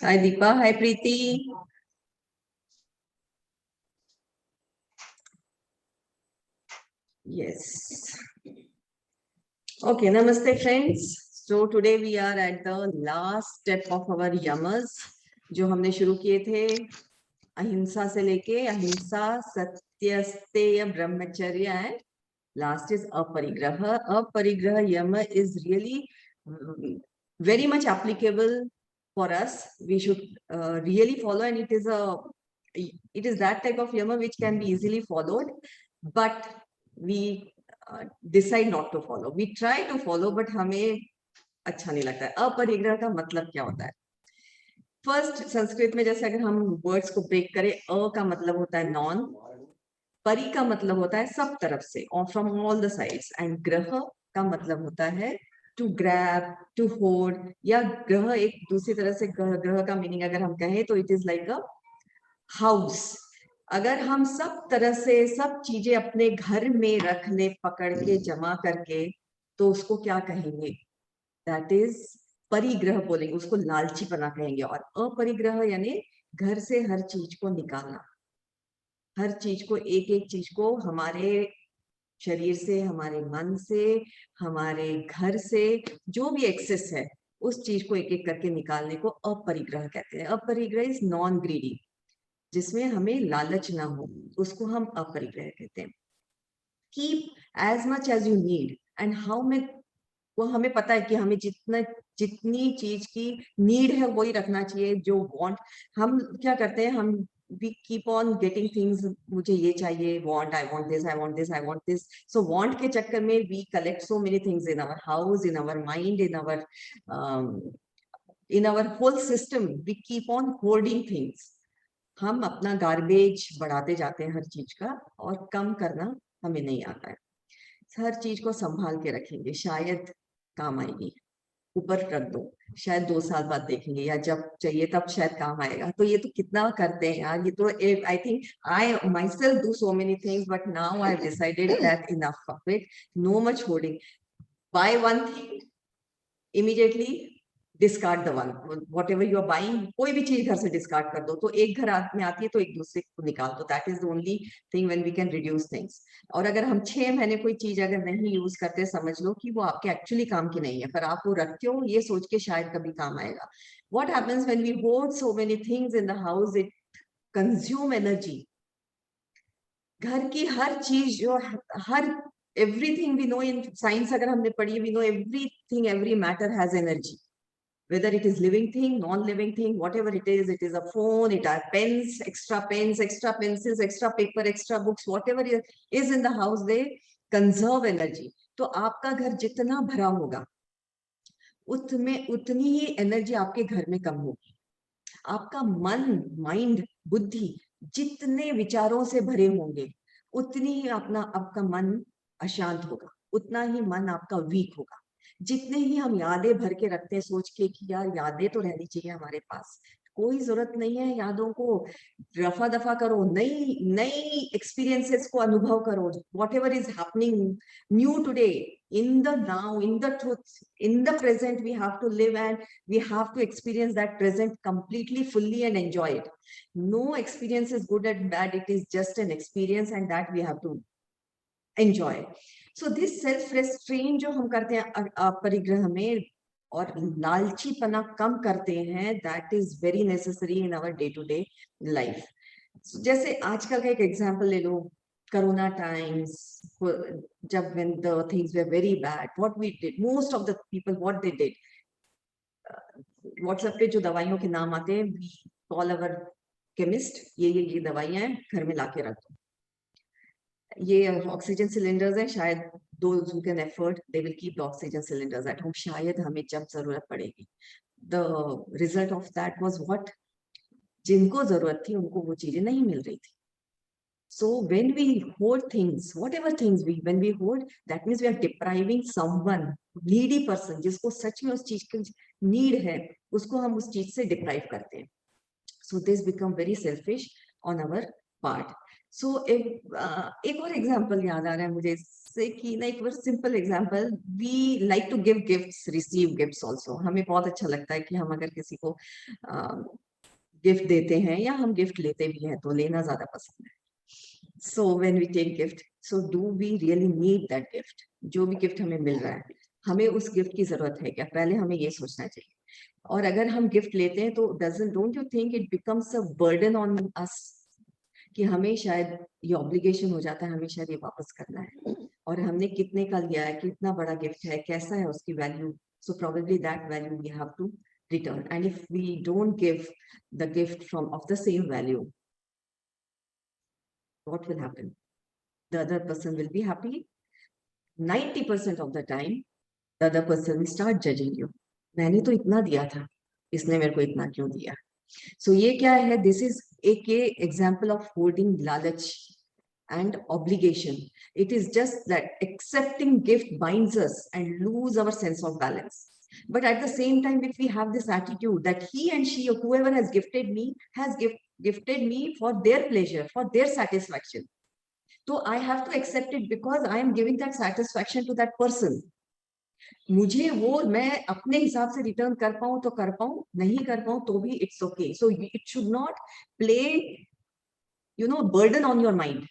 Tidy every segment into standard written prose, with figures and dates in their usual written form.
Hi Deepa, hi Preeti. Yes. Okay, namaste friends. So today we are at the last step of our yamas जो हमने शुरू किए थे अहिंसा से लेके अहिंसा सत्य स्तेय ब्रह्मचर्य and last is aparigraha. Aparigraha yama is really very much applicable for us. We should really follow, and it is that type of yama which can be easily followed, but we decide not to follow. We try to follow, but हमें अच्छा नहीं लगता है। अपरिग्रह का मतलब क्या होता है? फर्स्ट, संस्कृत में जैसे अगर हम वर्ड्स को ब्रेक करें, अ का मतलब होता है नॉन, परि का मतलब होता है सब तरफ से, और from all the sides, and ग्रह का मतलब होता है टू ग्रैब, टू होल्ड, या ग्रह एक दूसरी तरह से ग्रह का मीनिंग अगर हम कहें तो it is like a house. अगर हम सब तरह से सब चीजें अपने घर में रख ले, पकड़ के जमा करके, तो उसको क्या कहेंगे? दैट इज परिग्रह बोलेंगे, उसको लालचीपना कहेंगे। और अपरिग्रह यानी घर से हर चीज को निकालना, हर चीज को, एक एक चीज को हमारे शरीर से, हमारे मन से, हमारे घर से जो भी एक्सेस है उस चीज को एक एक करके निकालने को अपरिग्रह कहते हैं। अपरिग्रह इज नॉन ग्रीडी, जिसमें हमें लालच ना हो, उसको हम अपरिग्रह कहते हैं। Keep as much as you need and how much, वो हमें पता है कि हमें जितनी चीज की नीड है वही रखना चाहिए। जो वांट, हम क्या करते हैं, हम we keep on getting things, मुझे ये चाहिए, want, I want this, I want this, I want this. So want के चक्कर में we collect so many things in our house, in our mind, in our whole system. We keep on holding things. हम अपना garbage बढ़ाते जाते हैं हर चीज का, और कम करना हमें नहीं आता है। हर चीज को संभाल के रखेंगे, शायद काम आएगी। ऊपर रख दो, शायद 2 साल बाद देखेंगे, या जब चाहिए तब शायद काम आएगा। तो ये तो कितना करते हैं यार, ये तो I think I myself do so many things, but now I decided that enough of it, no much holding. Buy one thing, immediately discard the one, whatever you are buying. कोई भी चीज घर से discard कर दो, तो एक घर में आती है तो एक दूसरे को निकाल दो। That is the only thing when we can reduce things. और अगर हम 6 महीने कोई चीज अगर नहीं यूज करते, समझ लो कि वो आपके एक्चुअली काम की नहीं है, पर आप वो रखते हो ये सोच के शायद कभी काम आएगा। What happens when we hold so many things in the house? It consume energy. घर की हर चीज जो, हर everything we know in science अगर हमने पढ़ी, we know everything, every matter has energy, whether it is living thing, non-living thing, whatever it is a phone, it are pens, extra pencils, extra paper, extra books, whatever is in the house, they conserve energy. तो आपका घर जितना भरा होगा, उतने उतनी ही energy आपके घर में कम होगी। आपका मन, माइंड, बुद्धि जितने विचारों से भरे होंगे, उतनी ही आपका मन अशांत होगा, उतना ही मन आपका वीक होगा। जितने ही हम यादें भर के रखते हैं सोच के कि यार यादें तो रहनी चाहिए हमारे पास, कोई जरूरत नहीं है यादों को, रफा दफा करो, नई नई एक्सपीरियंसेस को अनुभव करो। What ever is happening new today, in the now, in the truth, in the present, we have to live, and we have to experience that present completely, fully, and enjoy it. No experience is good and bad, it is just an experience, and that we have to enjoy. So this self restraint जो हम करते हैं परिग्रह में, और लालचीपना कम करते हैं, that is very necessary in our day to day life. जैसे आजकल का एक एग्जांपल ले लो, कोरोना टाइम्स, जब when the things were very bad, what we did, most of the people, what they did, WhatsApp पे जो दवाइयों के नाम आते हैं, we call our chemist, ये दवाइयां हैं, घर में लाके रख दो। ये ऑक्सीजन सिलेंडर्स हैं, शायद those who can afford, they will keep the oxygen cylinders at home, शायद हमें जब जरूरत पड़ेगी। The result of that was what? जिनको जरूरत थी उनको वो चीजें नहीं मिल रही थी। So when we hold things, whatever things when we hold, that means we are depriving someone, needy person, जिसको सच में उस चीज की नीड है, उसको हम उस चीज से डिप्राइव करते हैं। So this become very selfish on our part. So एक और एग्जांपल याद आ रहा है मुझे इससे कि ना, एक बार simple example, we like to give gifts, receive gifts also. हमें बहुत अच्छा लगता है कि हम अगर किसी को गिफ्ट देते हैं या हम गिफ्ट लेते भी हैं, तो लेना ज्यादा पसंद है. So when we take gift, so do we really need that gift? जो भी गिफ्ट हमें मिल रहा है, हमें उस गिफ्ट की जरूरत है क्या? पहले हमें ये सोचना चाहिए. और अगर हम गिफ्ट लेते हैं तो don't you think it becomes a burden on us, कि हमें शायद ये ऑब्लिगेशन हो जाता है, हमें शायद ये वापस करना है, और हमने कितने का लिया है, कितना बड़ा गिफ्ट है, कैसा है उसकी value. So probably that value we have to return. And if we don't give the gift from of the same value, what will happen? The other person will be happy. 90% of the time the other person will start judging you. मैंने तो इतना दिया था, इसने मेरे को इतना क्यों दिया? So ये क्या है? This is एक example of holding लालच and obligation. It is just that accepting gift binds us and lose our sense of balance. But at the same time, if we have this attitude that he and she or whoever has gifted me has gifted me for their pleasure, for their satisfaction, so I have to accept it because I am giving that satisfaction to that person. मुझे वो मैं अपने हिसाब से return कर पाऊं तो कर पाऊं, नहीं कर पाऊं तो भी it's okay. So it should not play burden on your mind.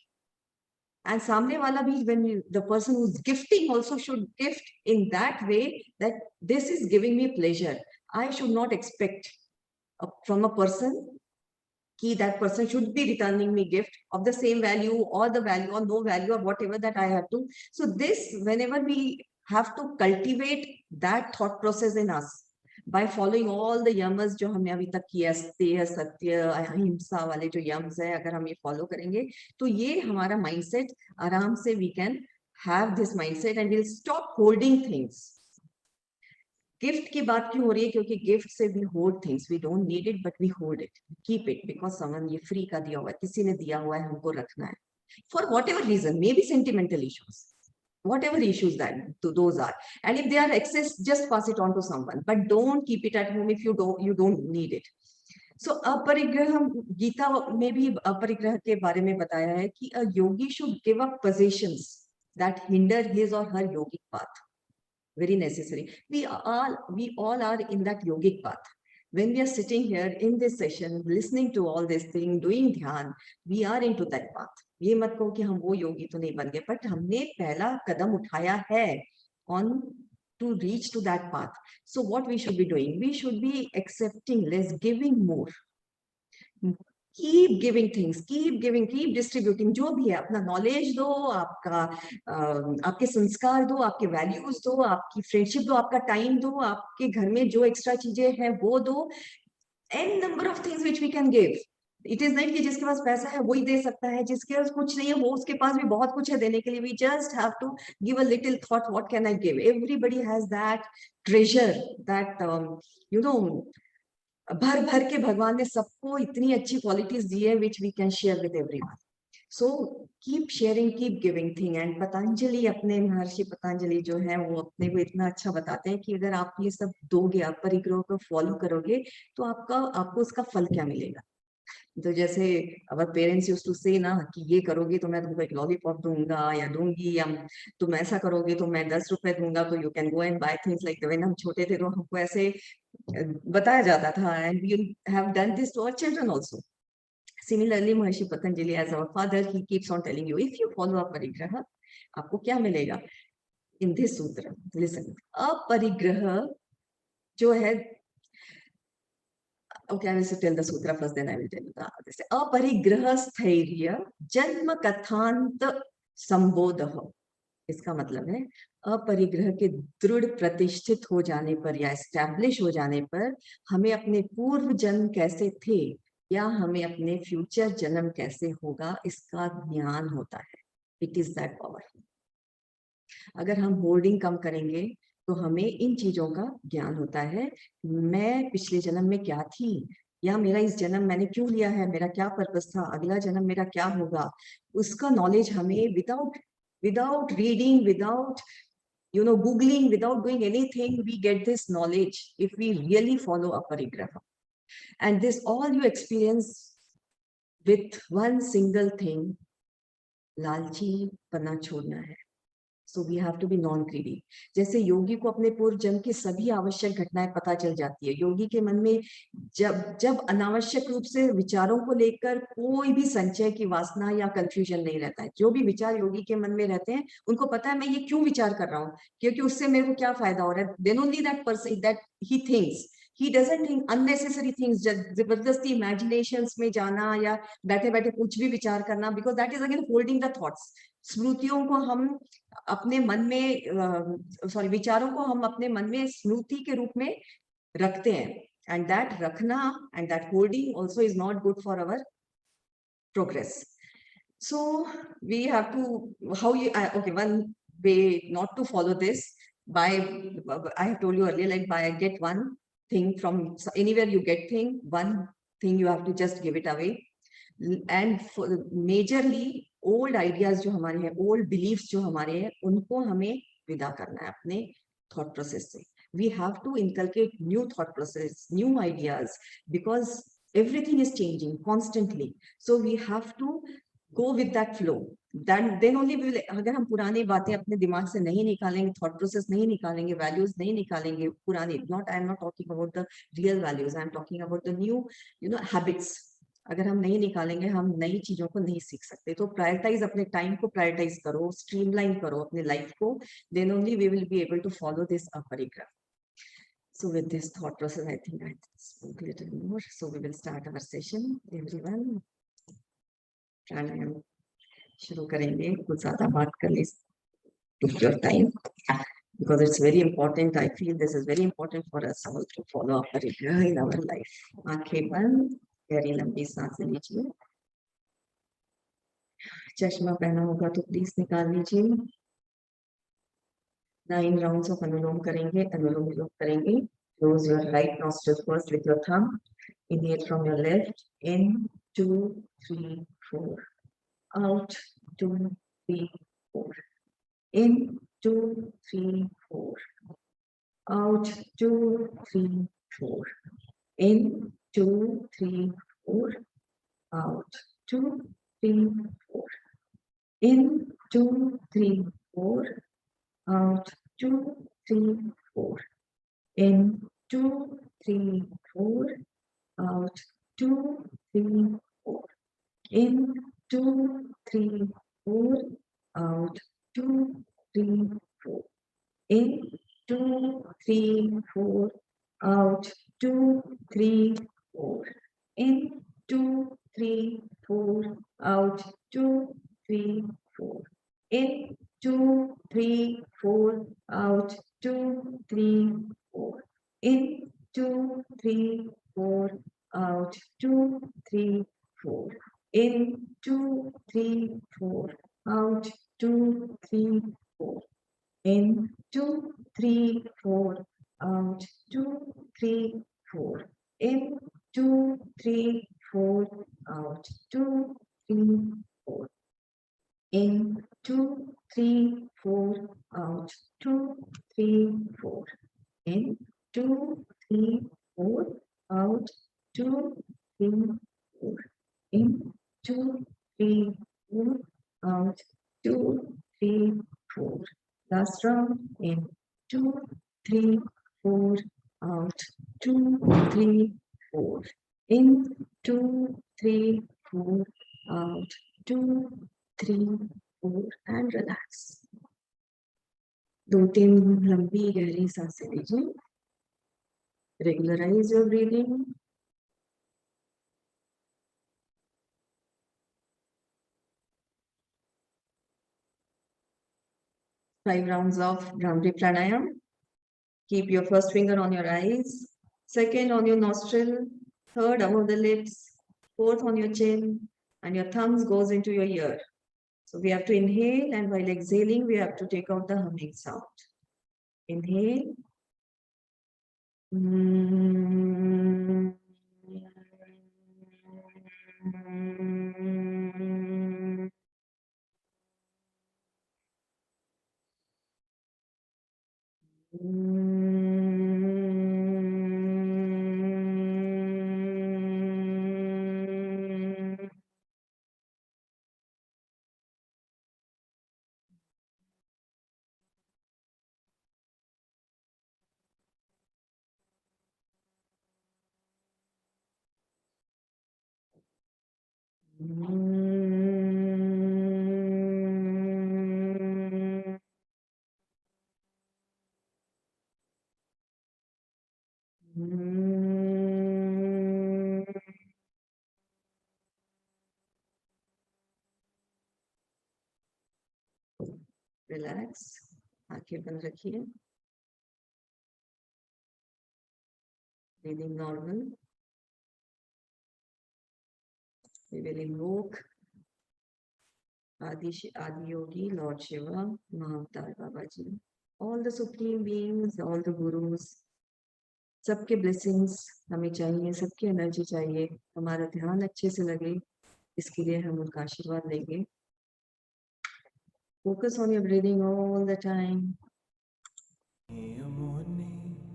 And samne wala bhi, when the person who's gifting also should gift in that way that this is giving me pleasure. I should not expect from a person ki that person should be returning me gift of the same value or the value or no value or whatever that I have to. So this, whenever we have to cultivate that thought process in us by following all the yamas जो हमने अभी तक किया, अस्तेय, सत्य, अहिंसा वाले जो Young's है, अगर हम ये फॉलो करेंगे तो ये हमारा माइंडसेट आराम से we can have this mindset and we'll stop holding things. Gift की बात क्यों हो रही है? क्योंकि गिफ्ट से we hoard things. We don't need it but we hoard it, keep it because someone ये फ्री का दिया हुआ है, किसी ने दिया हुआ है, हमको रखना है for whatever reason, maybe sentimental issues, whatever issues that those are. And if they are excess, just pass it on to someone, but don't keep it at home if you don't need it. So अपरिग्रह, गीता में भी अपरिग्रह के बारे में बताया है कि a yogi should give up possessions that hinder his or her yogic path. Very necessary. We all are in that yogic path. When we are sitting here in this session, listening to all this thing, doing dhyan, we are into that path. ये मत कहो कि हम वो योगी तो नहीं बन गए, but हमने पहला कदम उठाया है on to reach to that path. So what we should be doing? We should be accepting less, giving more. Keep giving things, keep giving, keep distributing. जो भी है, अपना नॉलेज दो, आपके संस्कार दो, आपके वैल्यूज दो, आपकी फ्रेंडशिप दो, आपका टाइम दो, आपके घर में जो एक्स्ट्रा चीजें हैं वो दो. N number of things which we can give. It is not कि जिसके पास पैसा है वही दे सकता है, जिसके पास कुछ नहीं है वो उसके पास भी बहुत कुछ है देने के लिए. We just have to give a little thought. What can I give? Everybody has that treasure, that भर भर के भगवान ने सबको इतनी अच्छी क्वालिटीज दी है which we can share with everyone. So keep sharing, keep giving thing. And Patanjali, अपने महर्षि पतंजलि जो है वो अपने को इतना अच्छा बताते हैं कि अगर आप ये सब दोगे, आप परिग्रह को फॉलो करोगे तो आपको उसका फल क्या मिलेगा. तो जैसे अवर पेरेंट्स यूज्ड टू से ना कि ये करोगे तो मैं तुमको एक लॉलीपॉप दूंगा या दूंगी, या तुम ऐसा करोगे तो मैं 10 रुपए दूंगा, तो you can go and buy things like. व्हेन हम छोटे थे तो हमको ऐसे बताया जाता था, and we have done this to our children also. Similarly, Maharishi Patanjali, as our father, he keeps on telling you, if you follow aparigraha, आपको क्या मिलेगा? In this sutra, listen, aparigraha जो है, okay, I will tell the sutra first, then I will tell you the this. अपरिग्रह स्थैर्य जन्म कथांत संबोधः. इसका मतलब है अपरिग्रह के दृढ़ प्रतिष्ठित हो जाने पर या एस्टैब्लिश हो जाने पर हमें अपने पूर्व जन्म कैसे थे या हमें अपने फ्यूचर जन्म कैसे होगा इसका ज्ञान होता है. It is that powerful. अगर हम होर्डिंग कम करेंगे तो हमें इन चीजों का ज्ञान होता है. मैं पिछले जन्म में क्या थी, या मेरा इस जन्म मैंने क्यों लिया है, मेरा क्या पर्पस था, अगला जन्म मेरा क्या होगा, उसका नॉलेज हमें without reading, without googling, without doing anything, we get this knowledge if we really follow aparigraha. And this all you experience with one single thing, लालची बनना छोड़ना है. So we have to be non-greedy. जैसे योगी को अपने पूर्व जन्म की सभी आवश्यक घटनाएं पता चल जाती है, योगी के मन में जब जब अनावश्यक रूप से विचारों को लेकर कोई भी संचय की वासना या कंफ्यूजन नहीं रहता है. जो भी विचार योगी के मन में रहते हैं, उनको पता है मैं ये क्यों विचार कर रहा हूँ, क्योंकि उससे मेरे को क्या फायदा हो रहा है. Then only that person that he thinks. He doesn't think unnecessary things, जबरदस्ती imaginations में जाना या बैठे बैठे कुछ भी विचार करना, because that is again holding the thoughts. स्मृतियों को हम अपने मन में सॉरी विचारों को हम अपने मन में स्मृति के रूप में रखते हैं, एंड दैट रखना and that holding also is not good for our progress. So we have to, how you okay, one way not to follow this, by I have told you earlier, like by get one thing from anywhere you get thing, one thing you have to just give it away. And majorly old ideas जो हमारे हैं, old beliefs जो हमारे हैं, उनको हमें विदा करना है अपने थॉट प्रोसेस से. We have to inculcate new thought process, new ideas, because everything is changing constantly. So we have to go with that flow. Then only we will. अगर हम पुरानी बातें अपने दिमाग से नहीं निकालेंगे, थॉट प्रोसेस नहीं निकालेंगे, वैल्यूज नहीं निकालेंगे पुरानी, not I am not talking about the real values, I am talking about the new habits. अगर हम नहीं निकालेंगे, हम नई चीजों को नहीं सीख सकते. तो प्रायोरिटाइज, अपने टाइम को प्रायोरिटाइज करो, स्ट्रीमलाइन करो अपने लाइफ को. Then only we will be able to follow this paragraph. So with this thought process, I think I spoke a little more. So we will start our session, everyone. प्राणायाम शुरू करेंगे. कुछ ज्यादा बात कर ले, take your time, because it's very important. I feel this is very important for us all to follow up in our life. आंखें बंद, गहरी लंबी सांसें लीजिए. चश्मा पहना होगा तो प्लीज निकाल लीजिए. 9 rounds of अनुलोम करेंगे, अनुलोम विलोम करेंगे. Close your right nostril first with your thumb. Inhale from your left. In 2, 3, 4. Out 2, 3, 4. In 2, 3, 4. Out 2, 3, 4. In 2, 3, 4. Out 2, 3, 4. In 2, 3, 4. Out 2, 3, 4. In 2, 3, 4. Out 2, 3, 4. In 2, 3, 4. Out 2, 3, 4. In 2, 3, 4. Out 2, 3, 4. In 2, 3, 4. Out 2, 3, 4. In 2, 3, 4. Out 2, 3, 4. In 2, 3, 4. Out 2, 3, 4. In 2, 3, 4. Out 2, 3, 4. In 2, 3, 4. Out 2, 3, 4. In 2, 3, 4. Out 2, 3, 4. In 2, 3, 4. Out 2, 3, 4. In 2, 3, 4. Out 2, 3, 4. In 2, 3, 4. Out 2, 3, 4. Last round. In 2, 3, 4. Out 2, 3, 4. In 2, 3, 4. Out 2, 3, 4. And relax. 2-3 लंबी गहरी सांसें लीजिए. Regularize your breathing. 5 rounds of Bhramari Pranayam. Keep your first finger on your eyes, second on your nostril, third above the lips, fourth on your chin, and your thumbs goes into your ear. So we have to inhale, and while exhaling, we have to take out the humming sound. Inhale. Relax, आंखें बंद रखिए, breathing normal. We will invoke Adi Yogi, Lord Shiva, Mahavtar Baba Ji, all the supreme beings, all the gurus, सबके blessings हमें चाहिए, सबकी energy चाहिए, हमारा ध्यान अच्छे से लगे, इसके लिए हम उनका आशीर्वाद लेंगे। Focus on your breathing all the time.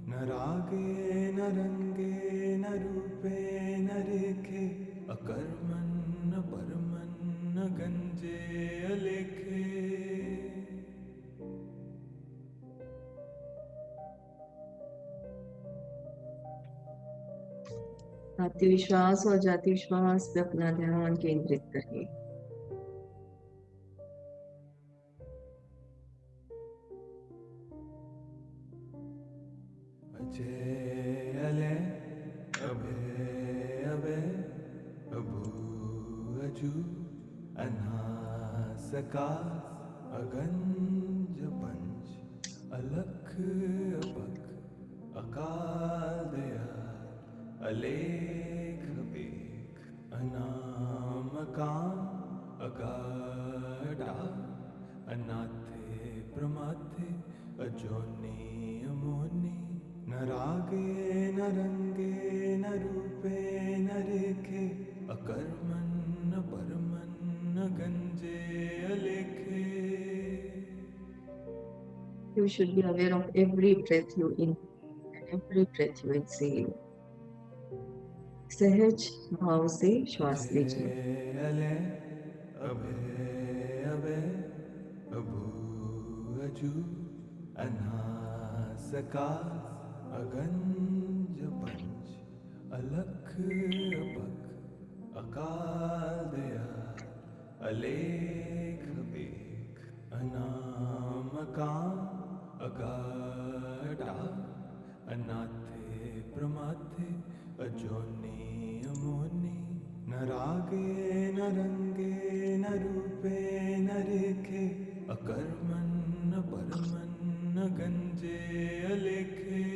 न रागे न रंगे न रूपे न रेखे, अकर्मण न परमन न गंजे अलेखे। आते विश्वास और जाति विश्वास पे अपना ध्यान केंद्रित करिए। अजय अले अभय अभय अभू अजू अनासका अगंज पंच अलख अपख अकाल दयाल अलेख बेख अनामकान अगाढ़ा अनाथे प्रमाथे अजोनी अमोनी, न रागे न रंगे न रूपे न रेखे, अकर्मण न परमन न गंजे अलेखे। You should be aware of every breath you inhale and every breath you exhale. सहज भाव से श्वास लीजिए। अले अभय अभय अभू अजू अनासका अगंज पंच अलख अपख अकाल दयाल अलेख बेख अनामकान अगाढ़ा अनाथे प्रमाथे अजोनी अमोनी, न रागे न रंगे न रूपे न रेखे, अकर्मण न परमन न गंजे अलेखे।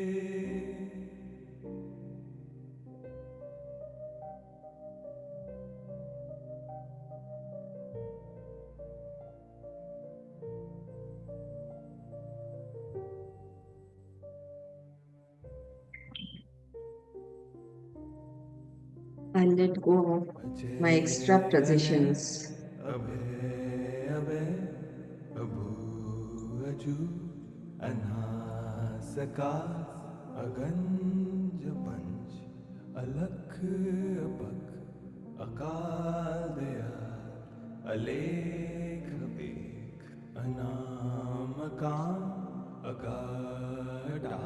I let go of my extra possessions. अभय अभय अभू अजू अनासका अगंज पंच अलख अपख अकाल दयाल अलेख बेख अनामकान अगाढ़ा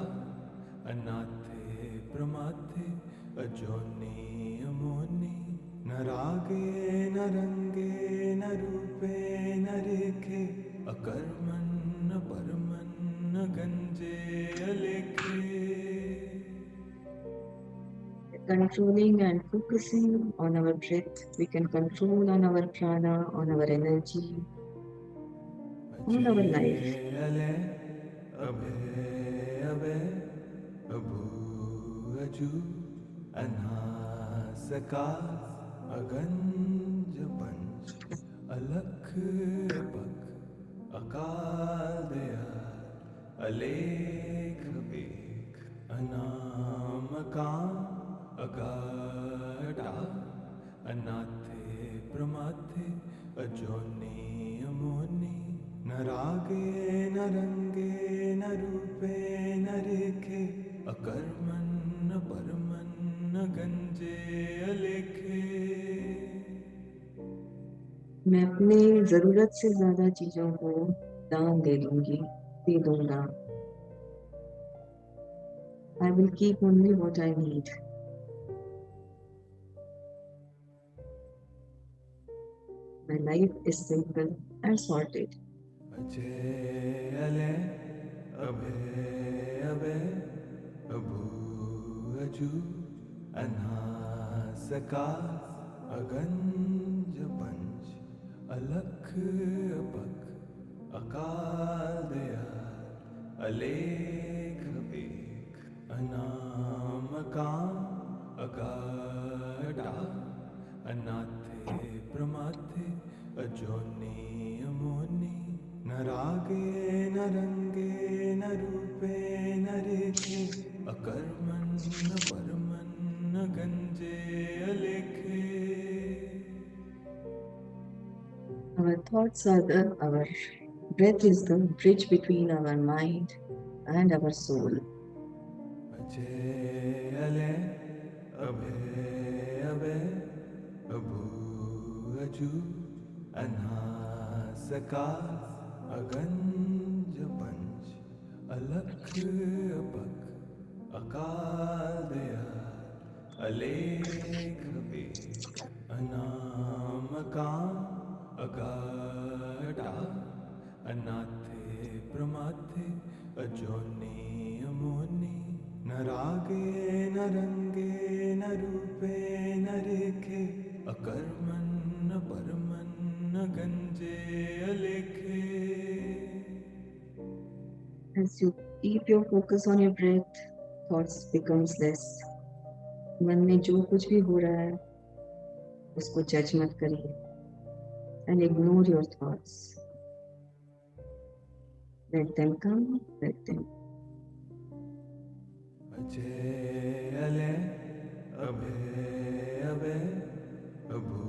अनाथे प्रमाथे अजोनी अमोनी, न रागे न रंगे न रूपे न रेखे, अकर्मण न परमन न गंजे अलेखे। Controlling and focusing on our breath, we can control on our prana, on our energy, on our life. अले अभय अभय अभू अजू अनासका अगंज पंच अलख अपख अकाल दयाल अलेख बेख अनामकान अगाढ़ा अनाथे प्रमाथे अजोनी अमोनी, न रागे न रंगे न रूपे न रेखे, अकर्मण न परमन न गंजे अलेखे। मैं अपनी जरूरत से ज्यादा चीजों को दान दे दूंगी, दे दूंगा। I will keep only what I need. My life is simple and sorted. Ache ale, abe abe, abu aju, anhasakas, aganj panch, alakh abak, akal dayal, alekh ek, anamkam, agada, anathe pramathe, ajoni amoni. न रागे न रंगे न रूपे न रेखे अकर्मण न परमन न गंजे अलेखे. Our thoughts are our breath is the bridge between our mind and our soul. अचे अले अबे अबे अबू अजू अनासकास अगंज पंच अलख अपक अकाल दयाल अलेख एक अनामकाम अगाढ़ा अनाथे प्रमाथे अजोनी अमोनी न रागे न रंगे न रूपे न रेखे अकर्मन न परमन न गंजे अलेखे. As you keep your focus on your breath, thoughts becomes less. मन में जो कुछ भी हो रहा है उसको जज मत करिए and ignore your thoughts. Let them come, let them. अचे अले अबे अबे अबू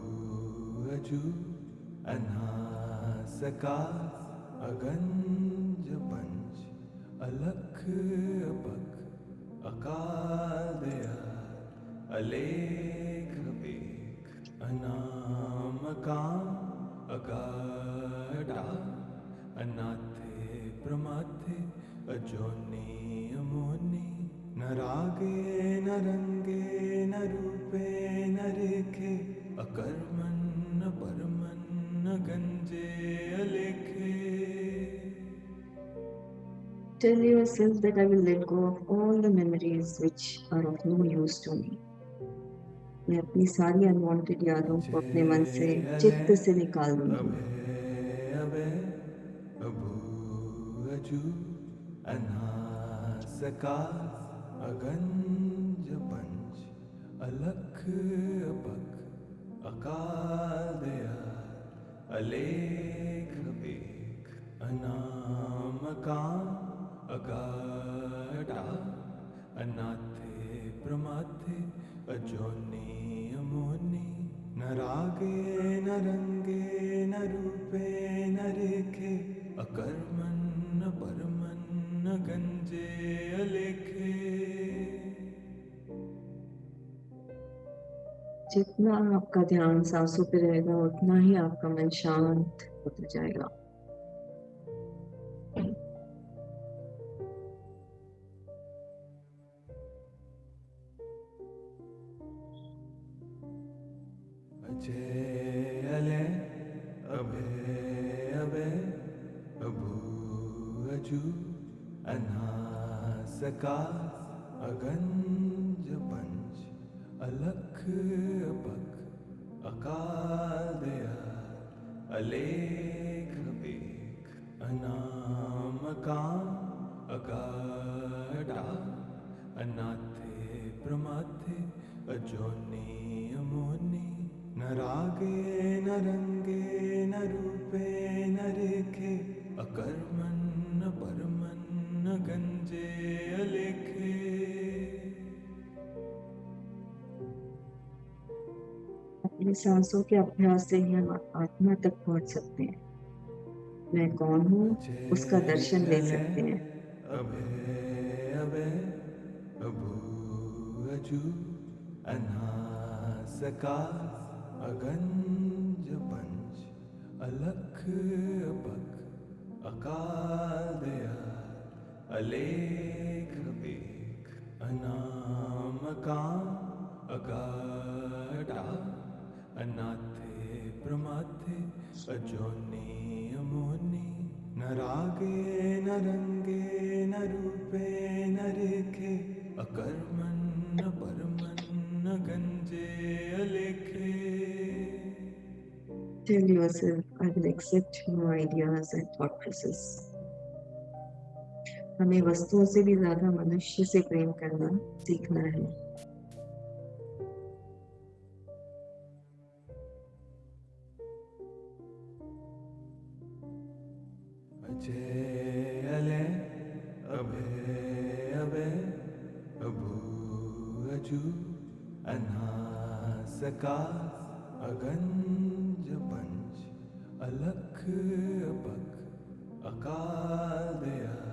अजू अनासकास अगंज पंच अलख अपक अकाल दयाल अलेख एक अनामकाम अगाढ़ा अनाथे प्रमाथे अजोनी अमोनी न रागे न रंगे न रूपे न रेखे अकर्मन न परमन न गंजे अलेखे. Tell yourself that I will let go of all the memories which are of no use to me. मैं अपनी सारी अनवांटेड यादों को अपने मन से चित्त से निकाल दूंगी. अबे अबे अबू अजू अनासकास अगंज पंच अलख अपक अकाल दयाल अलेख एक अनामकाम अगाढ़ा अनाथे प्रमाथे अजोनी अमोनी न रागे न रंगे न रूपे न रेखे अकर्मन न परमन न गंजे अलेखे. जितना आपका ध्यान सांसों पे रहेगा उतना ही आपका मन शांत होता जाएगा. अचे अले अबे अबे अबू अजू अनासकास अगंज पंच अलख अपक अकाल दयाल अलेख एक अनामकाम अगाढ़ा अनाथे प्रमाथे अजोनी अमोनी न रागे न रंगे न रूपे न रेखे अकर्मन न परमन न गंजे अलेखे. अपने सांसों के अभ्यास से ही हम आत्मा तक पहुंच सकते हैं. मैं कौन हूँ उसका दर्शन ले सकते हैं. अबे अबे अबू अजू अनासकास अगंज पंच अलख अपक अकाल दयाल अलेख एक अनामकाम अगाढ़ा अनाथे प्रमाथे अजोनी अमोनी न रागे न रंगे न रूपे न रेखे अकर्मण न परमन न गंजे अलेखे Tell yourself, I will accept new ideas and thought process. हमें वस्तुओं से भी ज्यादा मनुष्य से प्रेम करना सीखना है. अजय अले अभे अभे अभू अजू अनासका अगंज पंच अलख अपक अकाल दयाल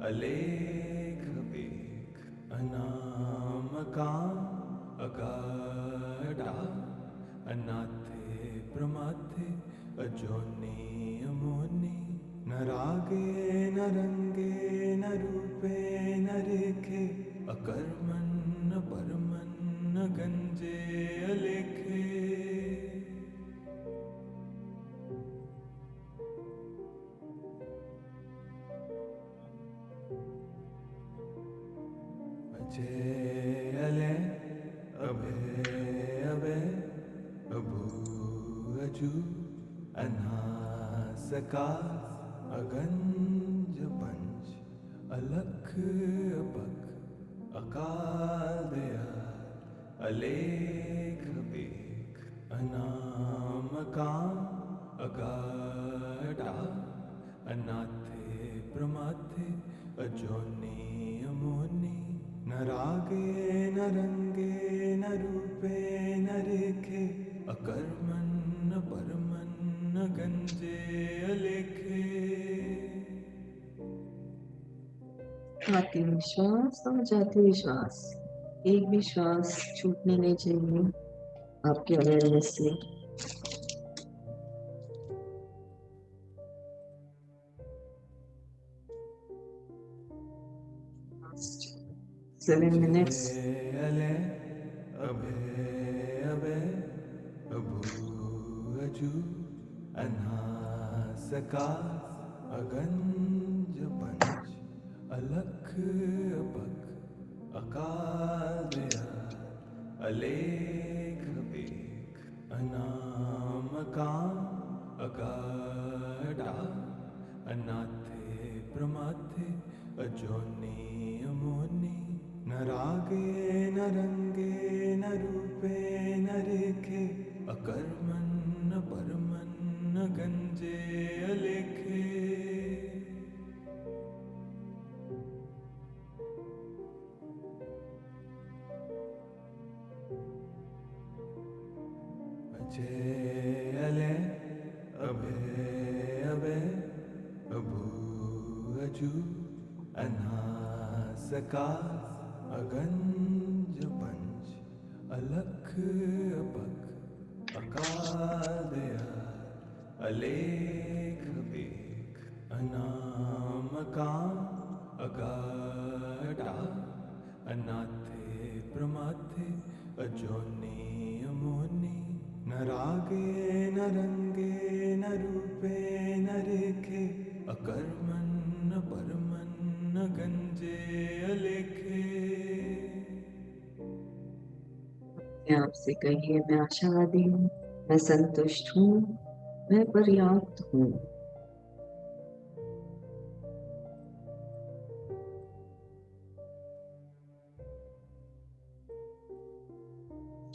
अलेख बेख अनामकाम अगाडा अनाथे प्रमाथे अजोनी अमोनी न रागे न रंगे न रूपे न रेखे अकर्मण न परमन न गंजे अलेखे अजय अले अभे अभे अभू अजू अनासका अगंज पंच अलख अपक अकाल दयाल अलेख बेख अनामकाम अगाडा अनाथे प्रमाथे अजोनी अमोनी न रागे न रंगे न रूपे न रेखे अकर्मण न परमन न गंजे अलेखे आते विश्वास और जाते विश्वास, एक भी श्वास छूटने नहीं चाहिए आपके अवेयरनेस से. 7 minutes. अले अभे अभे अभू अजू अनासका अगंज पंच अलख अपक अकाल दयाल अलेख बेख अनामकाम अगाडा अनाथे प्रमाथे अजोनी अमोनी न रागे न रंगे न रूपे न रेखे अकर्मण न परमन न गंजे अलेखे अजय अले अभे अभे अभू अजू अनासका अगंज पंच अलख अपक अकाल दयाल अलेख बेख अनामकाम अगाडा अनाथे प्रमाथे अजोनी अमोनी न रागे न रंगे न रूपे न रेखे अकर्मण न परमन न गंजे अलेखे आपसे कहिए, मैं आशावादी हूँ, मैं संतुष्ट हूँ, मैं पर्याप्त हूँ.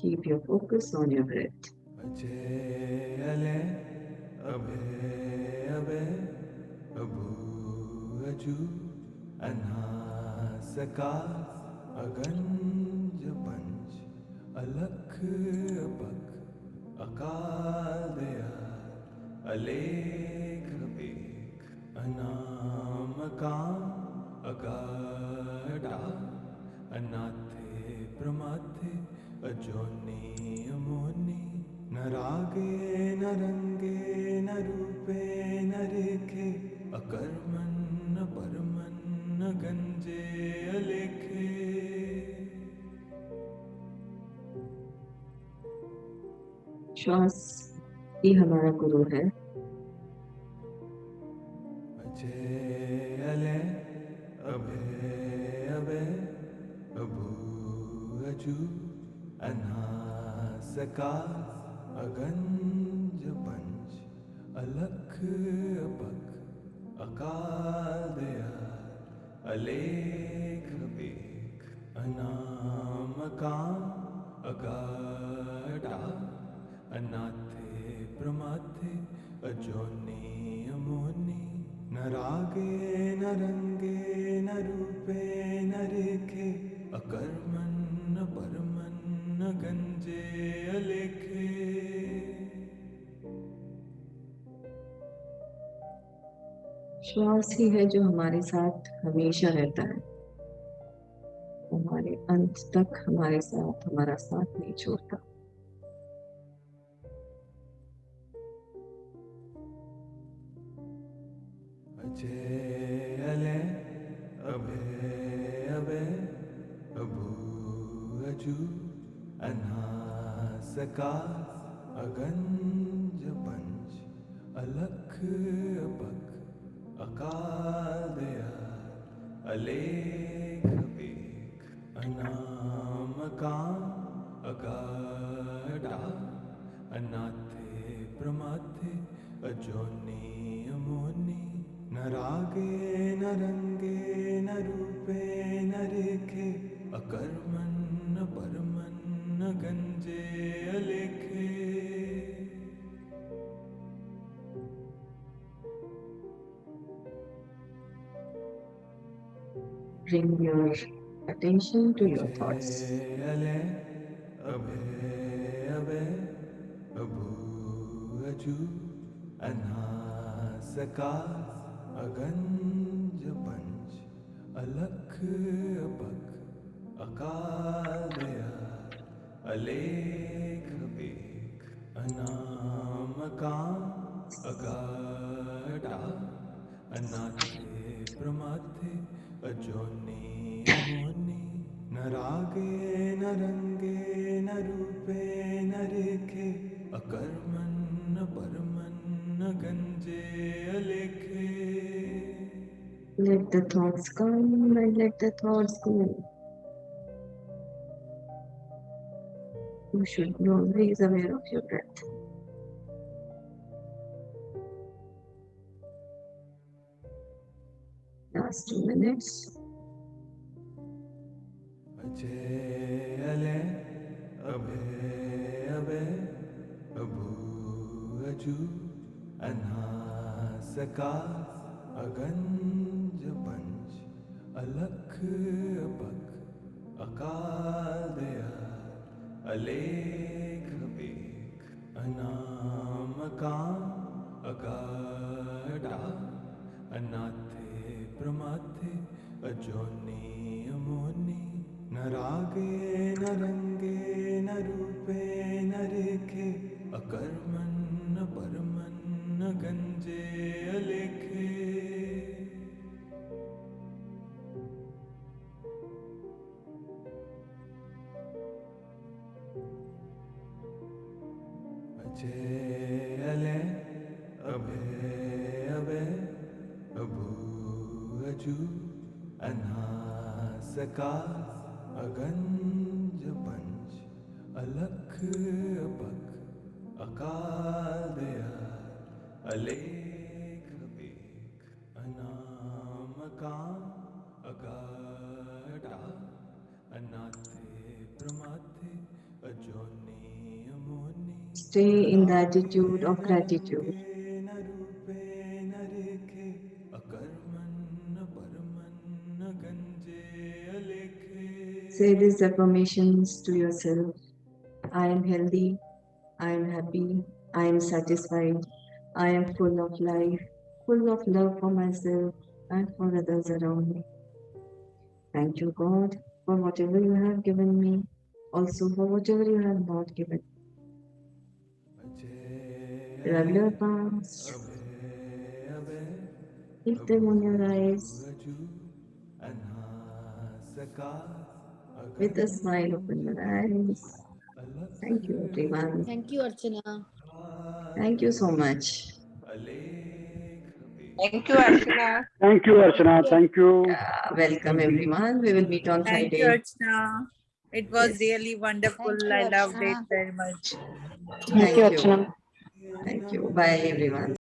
Keep your focus on your breath. Ajay अले अभे अभे अभू अजू अनासका अगंज पंच अलख अपक अकाल दयाल अलेख बेख अनामकाम अगाडा अनाथे प्रमाथे अजोनी अमोनी न रागे न रंगे न रूपे न रेखे अकर्मण न परमन न गंजे अलेखे श्वास ही हमारा गुरु है। अजय अले अभय अभय अभू अजू अनासकार अगंज पंच अलख अपख अकाल दयाल अलेख बेख अनामकान अगाढ़ा अनाथे प्रमाथे अजोनी अमोनी न रागे न रंगे न रूपे न रेखे अकर्मण न परमन न गंजे अलेखे। श्वास ही है जो हमारे साथ हमेशा रहता है, हमारे अंत तक हमारे साथ हमारा साथ नहीं छोड़ता। अजय अले अभय अभय अभू अजू अनासकार अगंज पंच अलख अपख अकाल दयाल अलेख बेख अनामकान अगाढ़ा अनाथे प्रमाथे अजोनी अमोनी न रागे न रंगे न रूपे न रेखे अकर्मण न परमन न गंजे अलेखे। Bring your attention to your thoughts. Ajay अले अभय अभय अभू अजू अनासकार अगंज पंच अलख अपख अकाल दयाल अलेख बेख अनामकान अगाढ़ा अनाथे प्रमाथे अजोनी अमोनी न रागे न रंगे न रूपे न रेखे अकर्मण न परमन न गंजे अलेखे। Let the thoughts come and let the thoughts go. You should be always aware of your breath. Last 2 minutes. Ajay अले अभय अभय अभू अजू अनासकार अगंज पंच अलख अपख अकाल दयाल अलेख बेख अनामकान अगाढ़ा अनाथे प्रमाथे अजोनी अमोनी न रागे न रंगे न रूपे न रेखे अकर्मण न परमन न गंजे अलेखे। अजय अले अभय अभय अभू अजू अनासकार अगंज पंच अलख अपख अकाल दयाल अलेख बेख अनामकान अगाढ़ा Annaatthe प्रमाथे अजोनी अमोनी Stay in the attitude of gratitude. न रूपे न रेखे अकर्मण न परमन न गंजे अलेखे। Say these affirmations to yourself. I am healthy, I am happy, I am satisfied, I am full of life, full of love for myself and for others around me. Thank you, God, for whatever you have given me, also for whatever you have not given. Rub your palms, keep them on your eyes, with a smile open your eyes. Thank you, everyone. Thank you, Archana. Thank you so much. Thank you, Archana. Thank you, Archana. Thank you. Welcome everyone. We will meet on Thank you, Friday. Archana. It was Yes. really wonderful. Thank you, I loved it Archana. very much. Thank you. Thank you. Bye everyone.